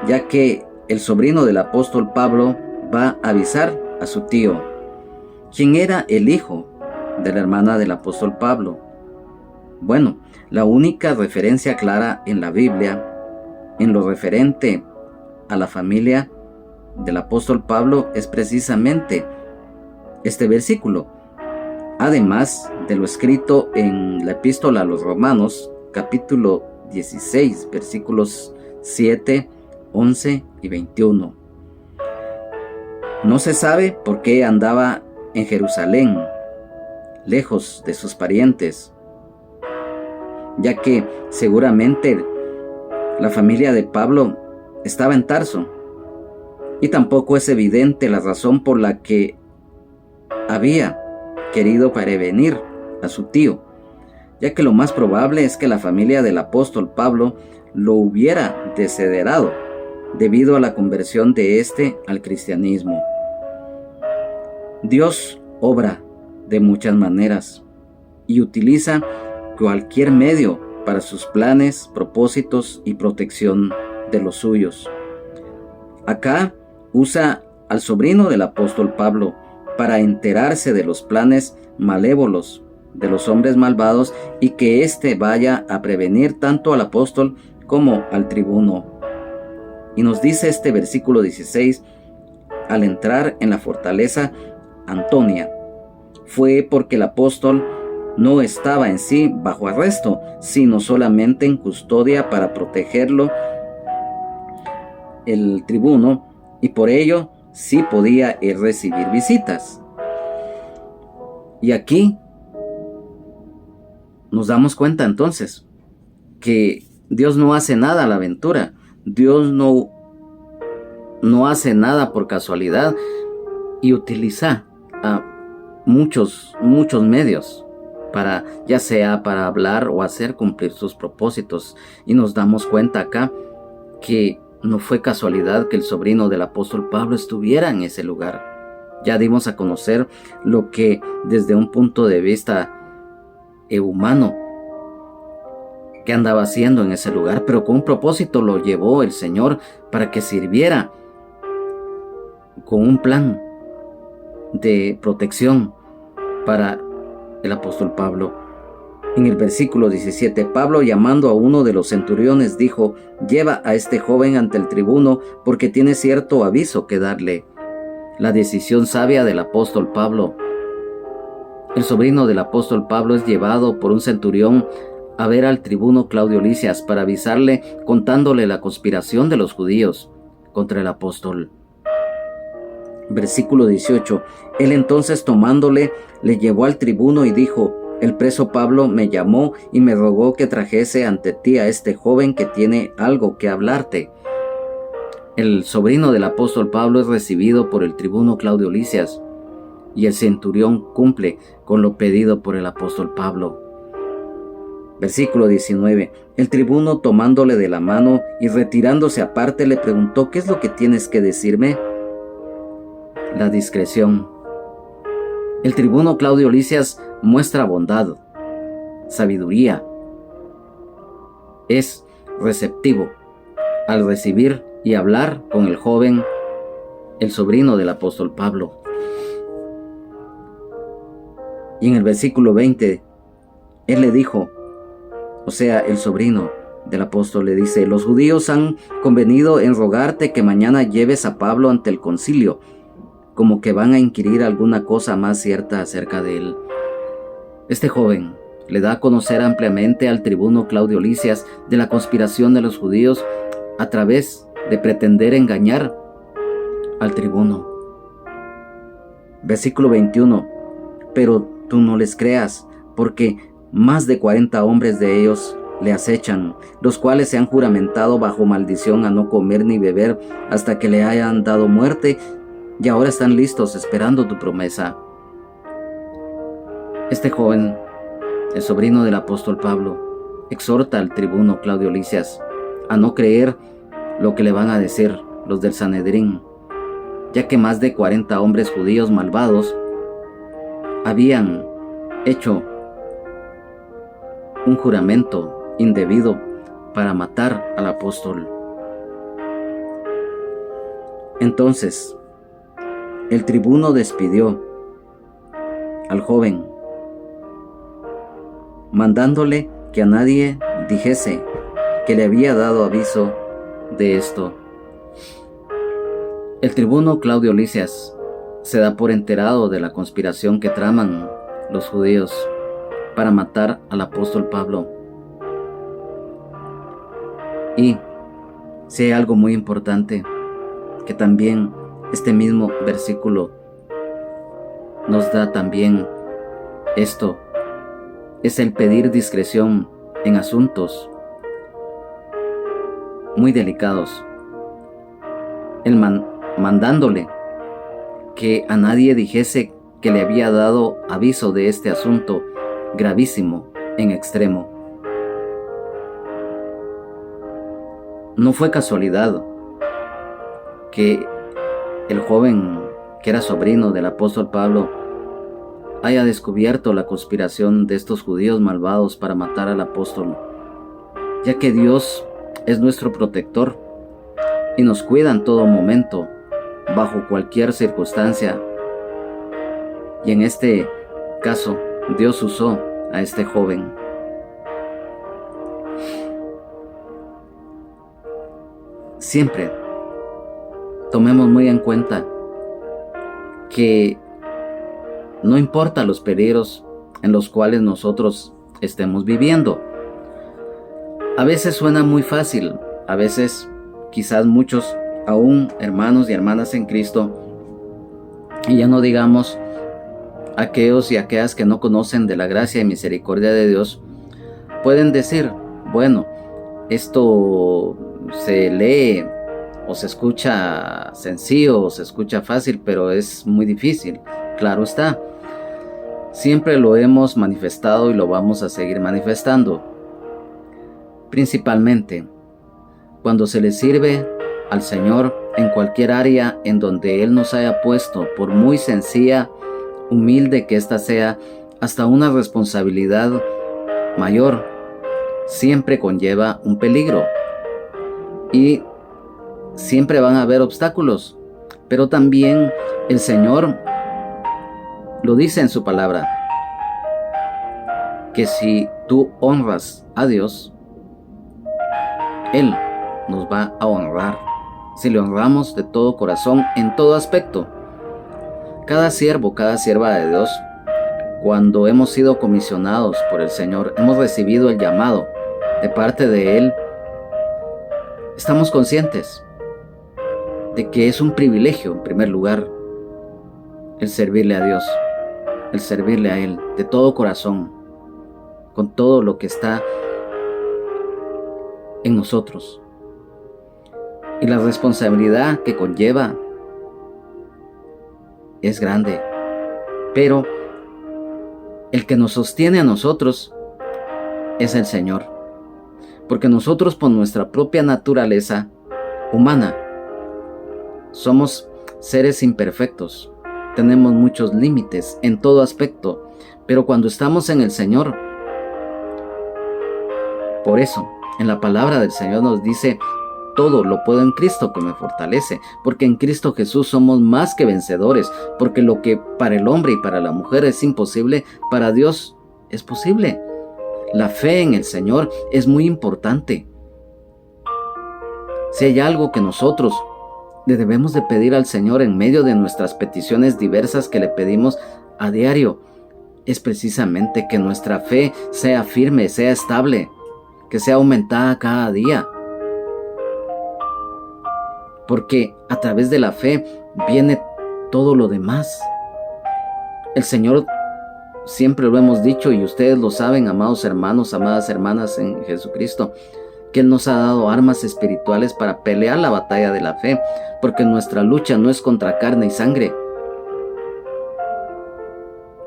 ya que el sobrino del apóstol Pablo va a avisar a su tío, quien era el hijo de la hermana del apóstol Pablo. Bueno, la única referencia clara en la Biblia en lo referente a la familia del apóstol Pablo es precisamente este versículo, además de lo escrito en la epístola a los Romanos, capítulo 16, versículos 7, 11 y 21. No se sabe por qué andaba en Jerusalén, lejos de sus parientes, ya que seguramente la familia de Pablo estaba en Tarso, y tampoco es evidente la razón por la que había querido prevenir a su tío, ya que lo más probable es que la familia del apóstol Pablo lo hubiera desheredado debido a la conversión de éste al cristianismo. Dios obra de muchas maneras y utiliza cualquier medio para sus planes, propósitos y protección de los suyos. Acá usa al sobrino del apóstol Pablo para enterarse de los planes malévolos de los hombres malvados y que éste vaya a prevenir tanto al apóstol como al tribuno. Y nos dice este versículo 16, al entrar en la fortaleza Antonia, fue porque el apóstol no estaba en sí bajo arresto, sino solamente en custodia para protegerlo el tribuno, y por ello sí podía recibir visitas. Y aquí nos damos cuenta entonces que Dios no hace nada a la aventura. Dios no hace nada por casualidad y utiliza a muchos medios para, ya sea para hablar o hacer cumplir sus propósitos. Y nos damos cuenta acá que no fue casualidad que el sobrino del apóstol Pablo estuviera en ese lugar. Ya dimos a conocer lo que desde un punto de vista humano que andaba haciendo en ese lugar, pero con un propósito lo llevó el Señor para que sirviera con un plan de protección para el apóstol Pablo. En el versículo 17, Pablo, llamando a uno de los centuriones, dijo: lleva a este joven ante el tribuno, porque tiene cierto aviso que darle. La decisión sabia del apóstol Pablo. El sobrino del apóstol Pablo es llevado por un centurión a ver al tribuno Claudio Lisias para avisarle, contándole la conspiración de los judíos contra el apóstol. Versículo 18. Él entonces, tomándole, le llevó al tribuno y dijo: el preso Pablo me llamó y me rogó que trajese ante ti a este joven que tiene algo que hablarte. El sobrino del apóstol Pablo es recibido por el tribuno Claudio Lisias, y el centurión cumple con lo pedido por el apóstol Pablo. Versículo 19. El tribuno, tomándole de la mano y retirándose aparte, le preguntó: ¿qué es lo que tienes que decirme? La discreción. El tribuno Claudio Lisias muestra bondad, sabiduría. Es receptivo al recibir y hablar con el joven, el sobrino del apóstol Pablo. Y en el versículo 20, él le dijo, o sea, el sobrino del apóstol le dice: los judíos han convenido en rogarte que mañana lleves a Pablo ante el concilio, como que van a inquirir alguna cosa más cierta acerca de él. Este joven le da a conocer ampliamente al tribuno Claudio Lisias de la conspiración de los judíos a través de pretender engañar al tribuno. Versículo 21. Pero tú no les creas, porque más de 40 hombres de ellos le acechan, los cuales se han juramentado bajo maldición a no comer ni beber hasta que le hayan dado muerte, y ahora están listos esperando tu promesa. Este joven, el sobrino del apóstol Pablo, exhorta al tribuno Claudio Lisias a no creer lo que le van a decir los del Sanedrín, ya que más de 40 hombres judíos malvados habían hecho un juramento indebido para matar al apóstol. Entonces, el tribuno despidió al joven, mandándole que a nadie dijese que le había dado aviso de esto. El tribuno Claudio Lisias se da por enterado de la conspiración que traman los judíos para matar al apóstol Pablo. Y si hay algo muy importante que también este mismo versículo nos da también, esto es el pedir discreción en asuntos muy delicados. El mandándole que a nadie dijese que le había dado aviso de este asunto gravísimo en extremo. No fue casualidad que el joven que era sobrino del apóstol Pablo haya descubierto la conspiración de estos judíos malvados para matar al apóstol, ya que Dios es nuestro protector y nos cuida en todo momento, bajo cualquier circunstancia. Y en este caso, Dios usó a este joven. Siempre tomemos muy en cuenta que no importa los peligros en los cuales nosotros estemos viviendo. A veces suena muy fácil, a veces quizás muchos, aún hermanos y hermanas en Cristo, y ya no digamos aquellos y aquellas que no conocen de la gracia y misericordia de Dios, pueden decir, bueno, esto se lee o se escucha sencillo o se escucha fácil, pero es muy difícil. Claro está, siempre lo hemos manifestado y lo vamos a seguir manifestando, principalmente cuando se le sirve al Señor en cualquier área en donde Él nos haya puesto, por muy sencilla, humilde que ésta sea, hasta una responsabilidad mayor siempre conlleva un peligro y siempre van a haber obstáculos, pero también el Señor lo dice en su palabra, que si tú honras a Dios, Él nos va a honrar si le honramos de todo corazón en todo aspecto. Cada siervo, cada sierva de Dios, cuando hemos sido comisionados por el Señor, hemos recibido el llamado de parte de Él, estamos conscientes de que es un privilegio, en primer lugar, el servirle a Dios, el servirle a Él de todo corazón, con todo lo que está en nosotros. Y la responsabilidad que conlleva es grande, pero el que nos sostiene a nosotros es el Señor, porque nosotros por nuestra propia naturaleza humana somos seres imperfectos, tenemos muchos límites en todo aspecto, pero cuando estamos en el Señor, por eso en la palabra del Señor nos dice: todo lo puedo en Cristo que me fortalece, porque en Cristo Jesús somos más que vencedores, porque lo que para el hombre y para la mujer es imposible, para Dios es posible. La fe en el Señor es muy importante. Si hay algo que nosotros le debemos de pedir al Señor en medio de nuestras peticiones diversas que le pedimos a diario, es precisamente que nuestra fe sea firme, sea estable, que sea aumentada cada día. Porque a través de la fe viene todo lo demás. El Señor, siempre lo hemos dicho y ustedes lo saben, amados hermanos, amadas hermanas en Jesucristo, que Él nos ha dado armas espirituales para pelear la batalla de la fe, porque nuestra lucha no es contra carne y sangre,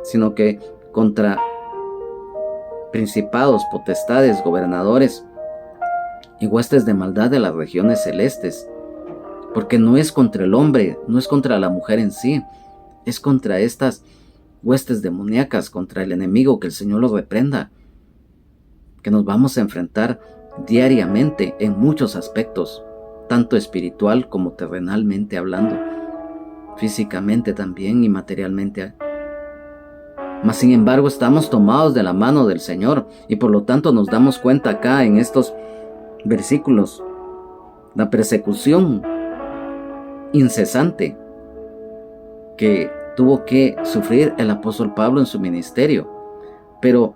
sino que contra principados, potestades, gobernadores y huestes de maldad de las regiones celestes. Porque no es contra el hombre, no es contra la mujer en sí, es contra estas huestes demoníacas, contra el enemigo, que el Señor los reprenda, que nos vamos a enfrentar diariamente en muchos aspectos, tanto espiritual como terrenalmente hablando, físicamente también y materialmente. Mas sin embargo estamos tomados de la mano del Señor y por lo tanto nos damos cuenta acá en estos versículos la persecución incesante que tuvo que sufrir el apóstol Pablo en su ministerio. Pero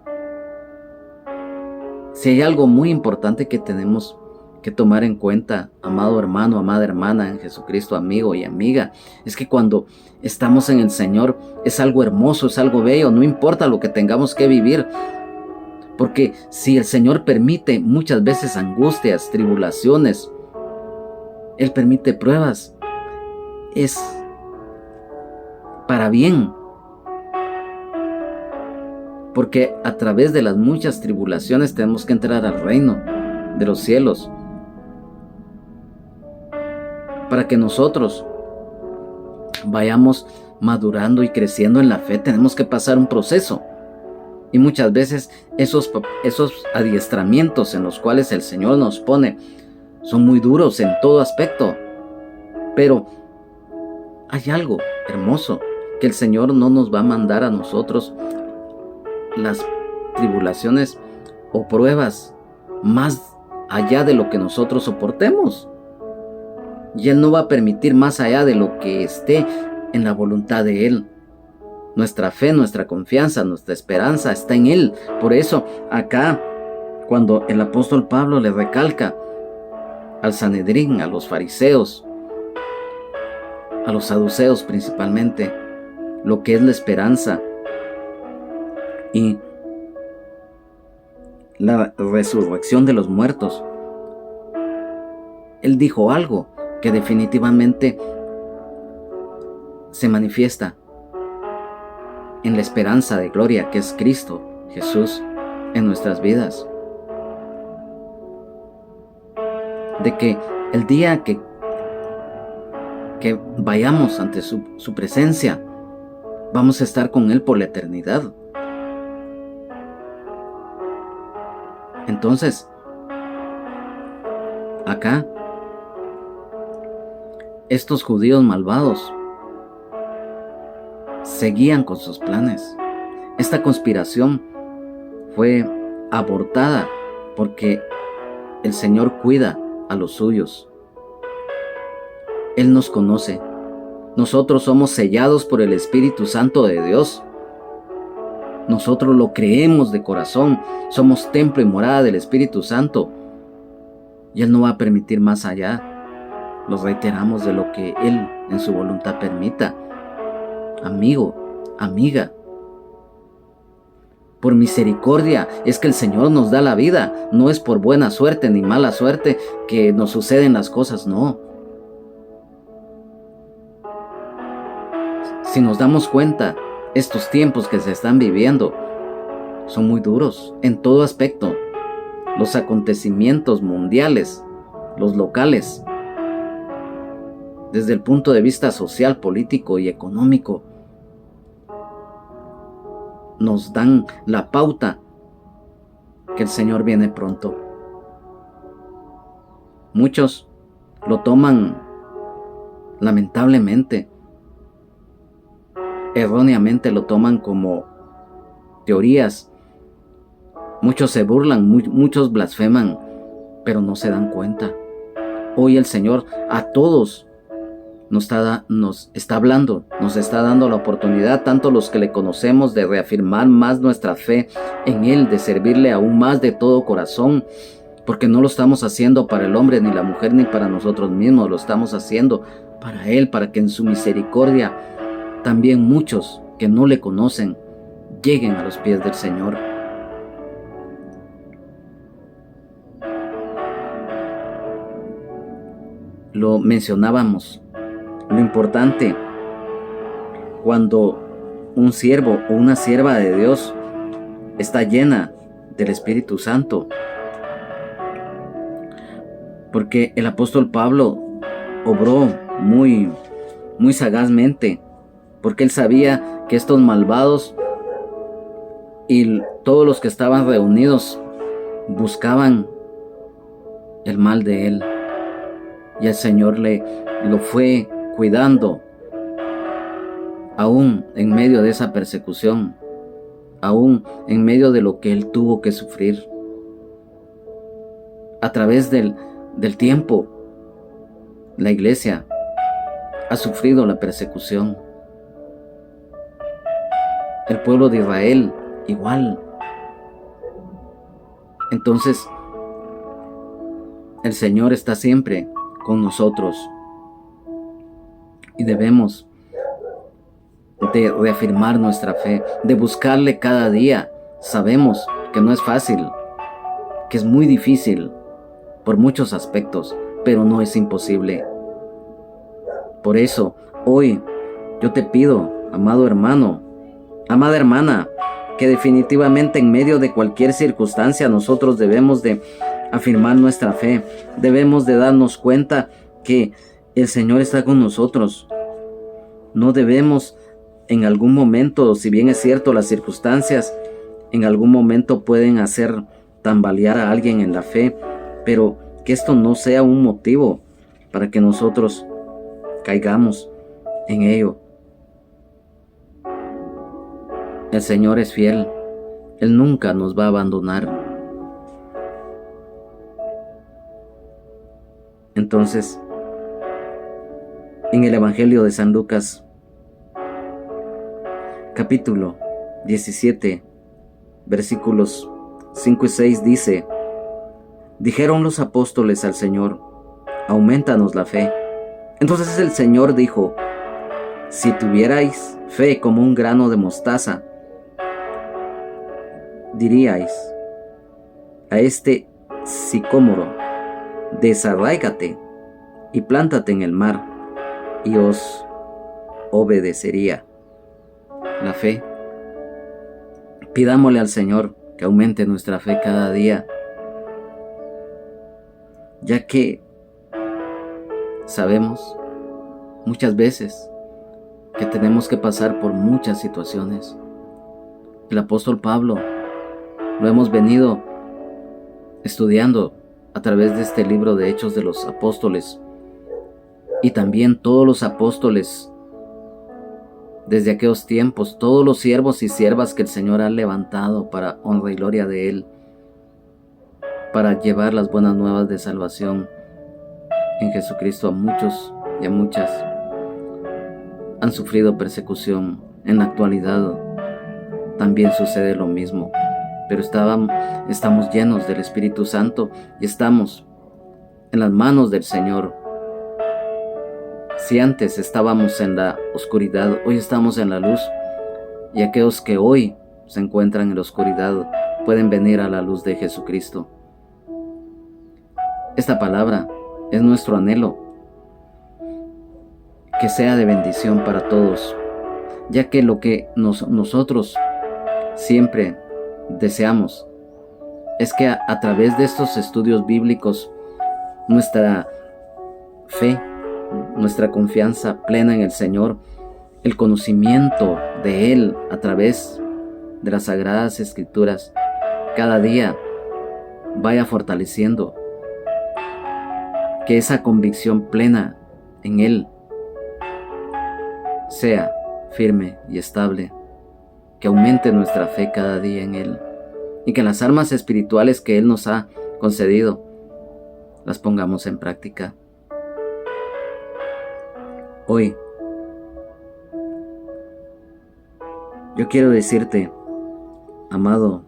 si hay algo muy importante que tenemos que tomar en cuenta, amado hermano, amada hermana en Jesucristo, amigo y amiga, es que cuando estamos en el Señor es algo hermoso, es algo bello, no importa lo que tengamos que vivir, porque si el Señor permite muchas veces angustias, tribulaciones, Él permite pruebas, es para bien, porque a través de las muchas tribulaciones tenemos que entrar al reino de los cielos. Para que nosotros vayamos madurando y creciendo en la fe, tenemos que pasar un proceso. Y muchas veces esos adiestramientos en los cuales el Señor nos pone son muy duros en todo aspecto. Pero hay algo hermoso, que el Señor no nos va a mandar a nosotros las tribulaciones o pruebas más allá de lo que nosotros soportemos. Y Él no va a permitir más allá de lo que esté en la voluntad de Él. Nuestra fe, nuestra confianza, nuestra esperanza está en Él. Por eso acá, cuando el apóstol Pablo le recalca al Sanedrín, a los fariseos, a los saduceos principalmente, lo que es la esperanza y la resurrección de los muertos, Él dijo algo que definitivamente se manifiesta en la esperanza de gloria que es Cristo Jesús en nuestras vidas. De que el día que vayamos ante su presencia, vamos a estar con Él por la eternidad. Entonces, acá, estos judíos malvados seguían con sus planes. Esta conspiración fue abortada porque el Señor cuida a los suyos. Él nos conoce. Nosotros somos sellados por el Espíritu Santo de Dios. Nosotros lo creemos de corazón. Somos templo y morada del Espíritu Santo. Y Él no va a permitir más allá. Lo reiteramos de lo que Él en su voluntad permita. Amigo, amiga, por misericordia es que el Señor nos da la vida. No es por buena suerte ni mala suerte que nos suceden las cosas, no. Si nos damos cuenta, estos tiempos que se están viviendo son muy duros en todo aspecto. Los acontecimientos mundiales, los locales, desde el punto de vista social, político y económico, nos dan la pauta que el Señor viene pronto. Muchos lo toman lamentablemente, erróneamente lo toman como teorías. Muchos se burlan, muchos blasfeman, pero no se dan cuenta. Hoy el Señor a todos nos está hablando, nos está dando la oportunidad, tanto los que le conocemos, de reafirmar más nuestra fe en Él, de servirle aún más de todo corazón, porque no lo estamos haciendo para el hombre, ni la mujer, ni para nosotros mismos, lo estamos haciendo para Él, para que en su misericordia también muchos que no le conocen lleguen a los pies del Señor. Lo mencionábamos. Lo importante cuando un siervo o una sierva de Dios está llena del Espíritu Santo. Porque el apóstol Pablo obró muy sagazmente, porque él sabía que estos malvados y todos los que estaban reunidos buscaban el mal de él. Y el Señor lo fue cuidando, aún en medio de esa persecución, aún en medio de lo que él tuvo que sufrir. A través del tiempo, la iglesia ha sufrido la persecución. El pueblo de Israel igual. Entonces, el Señor está siempre con nosotros. Y debemos de reafirmar nuestra fe, de buscarle cada día. Sabemos que no es fácil, que es muy difícil por muchos aspectos, pero no es imposible. Por eso, hoy yo te pido, amado hermano, amada hermana, que definitivamente en medio de cualquier circunstancia nosotros debemos de afirmar nuestra fe. Debemos de darnos cuenta que el Señor está con nosotros. No debemos en algún momento, si bien es cierto las circunstancias en algún momento pueden hacer tambalear a alguien en la fe, pero que esto no sea un motivo para que nosotros caigamos en ello. El Señor es fiel. Él nunca nos va a abandonar. Entonces, en el Evangelio de San Lucas, capítulo 17, versículos 5 y 6 dice: dijeron los apóstoles al Señor: aumentanos la fe. Entonces el Señor dijo: si tuvierais fe como un grano de mostaza, diríais a este sicómoro: desarráigate y plántate en el mar, y os obedecería. La fe. Pidámosle al Señor que aumente nuestra fe cada día, ya que sabemos muchas veces que tenemos que pasar por muchas situaciones. El apóstol Pablo lo hemos venido estudiando a través de este libro de Hechos de los Apóstoles, y también todos los apóstoles desde aquellos tiempos, todos los siervos y siervas que el Señor ha levantado para honra y gloria de Él, para llevar las buenas nuevas de salvación en Jesucristo a muchos y a muchas, han sufrido persecución. En la actualidad también sucede lo mismo, pero estamos llenos del Espíritu Santo y estamos en las manos del Señor. Si antes estábamos en la oscuridad, hoy estamos en la luz, y aquellos que hoy se encuentran en la oscuridad pueden venir a la luz de Jesucristo. Esta palabra es nuestro anhelo, que sea de bendición para todos, ya que lo que nosotros siempre deseamos es que a través de estos estudios bíblicos nuestra fe, nuestra confianza plena en el Señor, el conocimiento de Él a través de las Sagradas Escrituras, cada día vaya fortaleciendo, que esa convicción plena en Él sea firme y estable, que aumente nuestra fe cada día en Él, y que las armas espirituales que Él nos ha concedido las pongamos en práctica. Hoy, yo quiero decirte, amado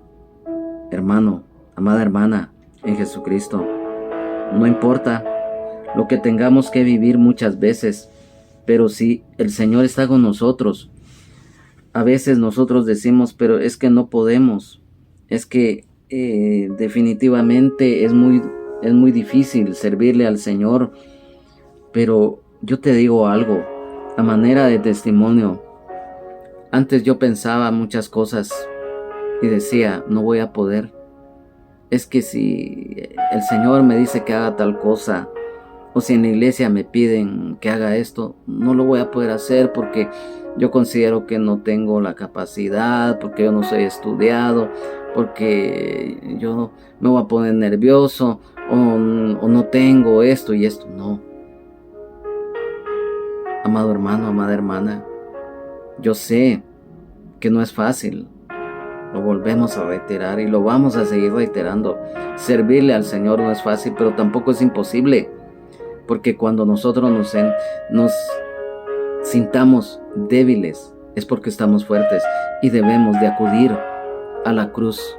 hermano, amada hermana en Jesucristo, no importa lo que tengamos que vivir muchas veces, pero si el Señor está con nosotros, a veces nosotros decimos, pero es que no podemos, es que definitivamente es muy difícil servirle al Señor, pero yo te digo algo, a manera de testimonio. Antes yo pensaba muchas cosas y decía, no voy a poder. Es que si el Señor me dice que haga tal cosa, o si en la iglesia me piden que haga esto, no lo voy a poder hacer porque yo considero que no tengo la capacidad, porque yo no soy estudiado, porque yo me voy a poner nervioso, o no tengo esto y esto. No. Amado hermano, amada hermana, yo sé que no es fácil. Lo volvemos a reiterar y lo vamos a seguir reiterando. Servirle al Señor no es fácil, pero tampoco es imposible. Porque cuando nosotros nos sintamos débiles, es porque estamos fuertes y debemos de acudir a la cruz.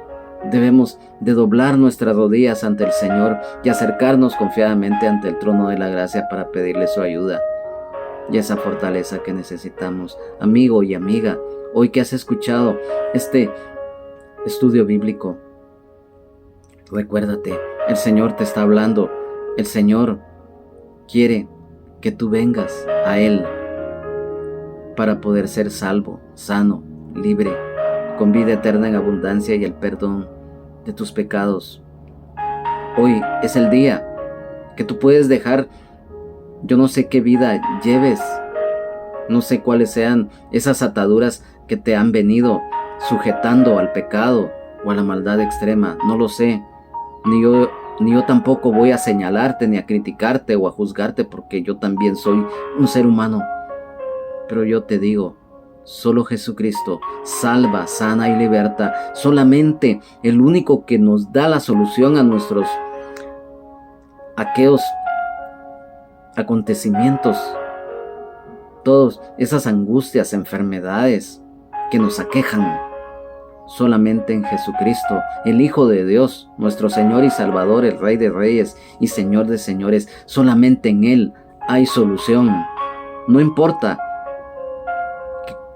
Debemos de doblar nuestras rodillas ante el Señor y acercarnos confiadamente ante el trono de la gracia para pedirle su ayuda y esa fortaleza que necesitamos. Amigo y amiga, hoy que has escuchado este estudio bíblico, recuérdate, el Señor te está hablando. El Señor quiere que tú vengas a Él para poder ser salvo, sano, libre, con vida eterna en abundancia y el perdón de tus pecados. Hoy es el día que tú puedes dejar. Yo no sé qué vida lleves, no sé cuáles sean esas ataduras que te han venido sujetando al pecado o a la maldad extrema, no lo sé. Ni yo tampoco voy a señalarte, ni a criticarte o a juzgarte, porque yo también soy un ser humano. Pero yo te digo, solo Jesucristo salva, sana y liberta. Solamente el único que nos da la solución a aquellos acontecimientos, todas esas angustias, enfermedades que nos aquejan, solamente en Jesucristo, el Hijo de Dios, nuestro Señor y Salvador, el Rey de Reyes y Señor de Señores. Solamente en Él hay solución. No importa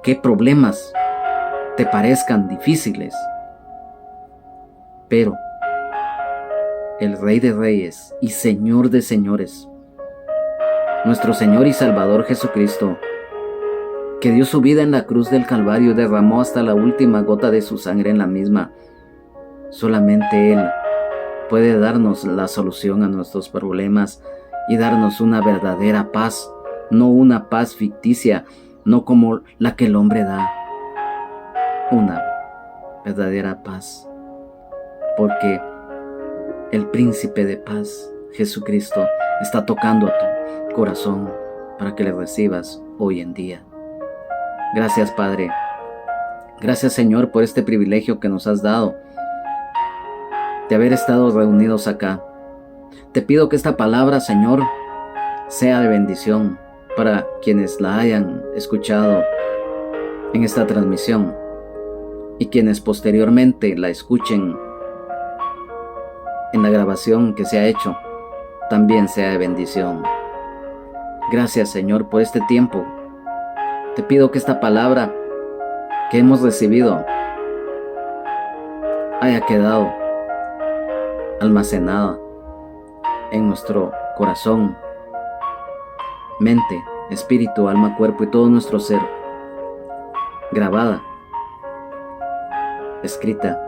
qué problemas te parezcan difíciles, pero el Rey de Reyes y Señor de Señores, nuestro Señor y Salvador Jesucristo, que dio su vida en la cruz del Calvario y derramó hasta la última gota de su sangre en la misma, solamente Él puede darnos la solución a nuestros problemas y darnos una verdadera paz, no una paz ficticia, no como la que el hombre da, una verdadera paz, porque el príncipe de paz, Jesucristo, está tocando a tu corazón para que le recibas hoy en día. Gracias, Padre. Gracias, Señor, por este privilegio que nos has dado de haber estado reunidos acá. Te pido que esta palabra, Señor, sea de bendición para quienes la hayan escuchado en esta transmisión y quienes posteriormente la escuchen en la grabación que se ha hecho, también sea de bendición. Gracias, Señor, por este tiempo. Te pido que esta palabra que hemos recibido haya quedado almacenada en nuestro corazón, mente, espíritu, alma, cuerpo y todo nuestro ser, grabada, escrita,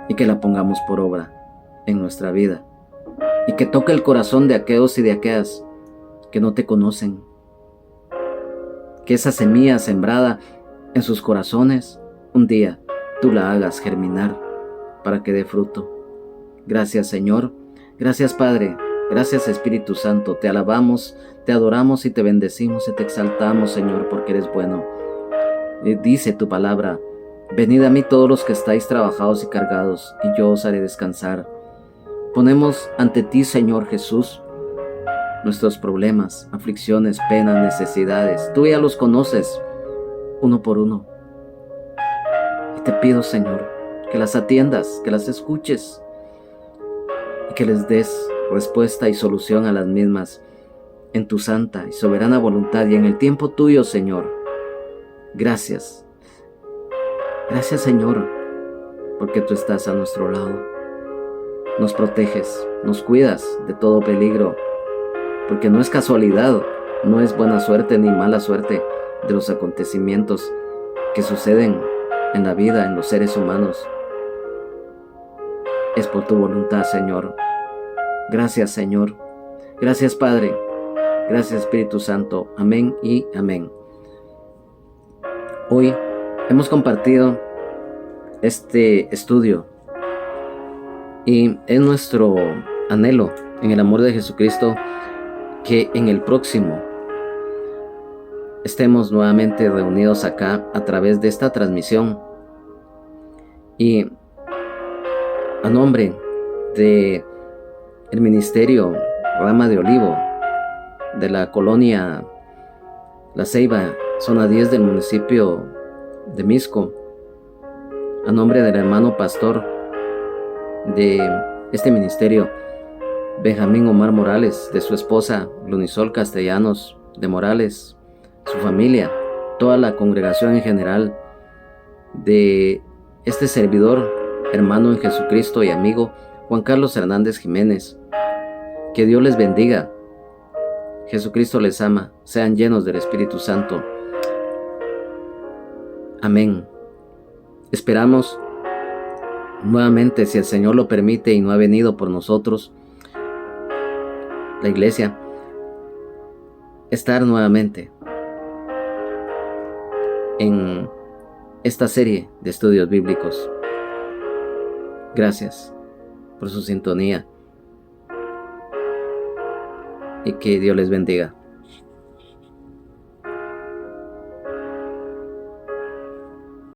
y que la pongamos por obra en nuestra vida, y que toque el corazón de aquellos y de aquellas que no te conocen, que esa semilla sembrada en sus corazones, un día tú la hagas germinar para que dé fruto. Gracias, Señor. Gracias, Padre. Gracias, Espíritu Santo. Te alabamos, te adoramos y te bendecimos y te exaltamos, Señor, porque eres bueno. Dice tu palabra: venid a mí todos los que estáis trabajados y cargados, y yo os haré descansar. Ponemos ante ti, Señor Jesús, nuestros problemas, aflicciones, penas, necesidades. Tú ya los conoces uno por uno. Y te pido, Señor, que las atiendas, que las escuches y que les des respuesta y solución a las mismas en tu santa y soberana voluntad y en el tiempo tuyo, Señor. Gracias. Gracias, Señor, porque tú estás a nuestro lado. Nos proteges, nos cuidas de todo peligro, porque no es casualidad, no es buena suerte ni mala suerte de los acontecimientos que suceden en la vida, en los seres humanos. Es por tu voluntad, Señor. Gracias, Señor. Gracias, Padre. Gracias, Espíritu Santo. Amén y amén. Hoy hemos compartido este estudio y es nuestro anhelo en el amor de Jesucristo que en el próximo estemos nuevamente reunidos acá a través de esta transmisión. Y a nombre de el Ministerio Rama de Olivo de la colonia La Ceiba, zona 10 del municipio de Mixco, a nombre del hermano pastor de este ministerio, Benjamín Omar Morales, de su esposa Lunisol Castellanos de Morales, su familia, toda la congregación en general, de este servidor, hermano en Jesucristo y amigo Juan Carlos Hernández Jiménez. Que Dios les bendiga. Jesucristo les ama. Sean llenos del Espíritu Santo. Amén. Esperamos nuevamente, si el Señor lo permite y no ha venido por nosotros, la iglesia, estar nuevamente en esta serie de estudios bíblicos. Gracias por su sintonía y que Dios les bendiga.